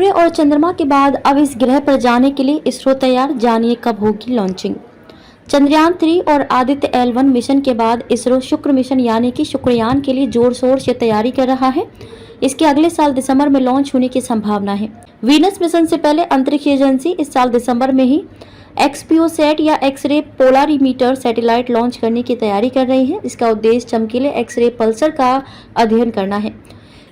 सूर्य और चंद्रमा के बाद अब इस ग्रह पर जाने के लिए इसरो तैयार, जानिए कब होगी लॉन्चिंग। चंद्रयान 3 और आदित्य L1 मिशन के बाद इसरो शुक्र मिशन यानी कि शुक्रयान के लिए जोर शोर से तैयारी कर रहा है। इसके अगले साल दिसंबर में लॉन्च होने की संभावना है। वीनस मिशन से पहले अंतरिक्ष एजेंसी इस साल दिसंबर में ही एक्सपीओसैट या एक्स-रे पोलारीमीटर सैटेलाइट लॉन्च करने की तैयारी कर रही है। इसका उद्देश्य चमकीले एक्स-रे पल्सर का अध्ययन करना है।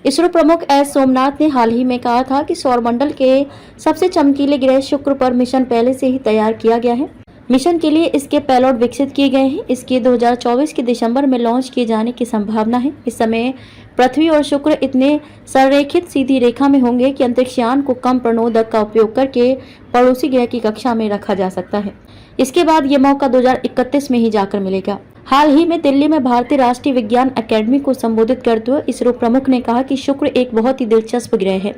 इसरो प्रमुख एस सोमनाथ ने हाल ही में कहा था कि सौरमंडल के सबसे चमकीले ग्रह शुक्र पर मिशन पहले से ही तैयार किया गया है। मिशन के लिए इसके पेलोड विकसित किए गए हैं। इसके 2024 के दिसंबर में लॉन्च किए जाने की संभावना है। इस समय पृथ्वी और शुक्र इतने संरेखित सीधी रेखा में होंगे कि अंतरिक्षयान को कम प्रणोदक का उपयोग करके पड़ोसी ग्रह की कक्षा में रखा जा सकता है। इसके बाद ये मौका 2031 में ही जाकर मिलेगा। हाल ही में दिल्ली में भारतीय राष्ट्रीय विज्ञान अकेडमी को संबोधित करते हुए इसरो प्रमुख ने कहा कि शुक्र एक बहुत ही दिलचस्प ग्रह है।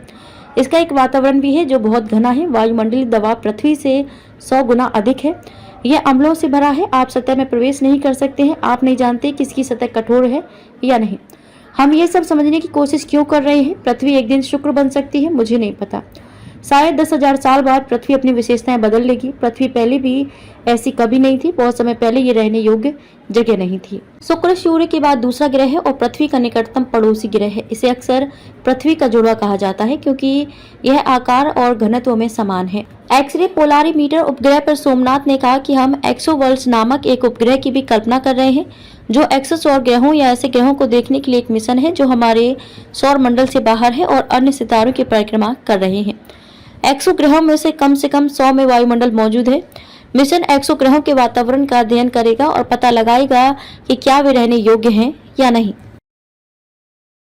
इसका एक वातावरण भी है जो बहुत घना है। वायुमंडलीय दबाव पृथ्वी से 100 गुना अधिक है। यह अम्लों से भरा है। आप सतह में प्रवेश नहीं कर सकते हैं। आप नहीं जानते कि इसकी सतह कठोर है या नहीं। हम ये सब समझने की कोशिश क्यों कर रहे हैं? पृथ्वी एक दिन शुक्र बन सकती है, मुझे नहीं पता। शायद 10,000 साल बाद पृथ्वी अपनी विशेषताएं बदल लेगी। पृथ्वी पहले भी ऐसी कभी नहीं थी। बहुत समय पहले ये रहने योग्य जगह नहीं थी। शुक्र सूर्य के बाद दूसरा ग्रह है और पृथ्वी का निकटतम पड़ोसी ग्रह है। इसे अक्सर पृथ्वी का जुड़वा कहा जाता है क्योंकि यह आकार और घनत्व में समान है। एक्स-रे पोलारीमीटर उपग्रह पर सोमनाथ ने कहा कि हम एक्सोवर्ल्ड्स नामक एक उपग्रह की भी कल्पना कर रहे हैं जो एक्सोसौर ग्रहों या ऐसे ग्रहों को देखने के लिए एक मिशन है जो हमारे सौर मंडल से बाहर है और अन्य सितारों की परिक्रमा कर रहे हैं। एक्सो ग्रहों में से कम 100 में वायुमंडल मौजूद है। मिशन एक्सो ग्रहों के वातावरण का अध्ययन करेगा और पता लगाएगा कि क्या वे रहने योग्य हैं या नहीं।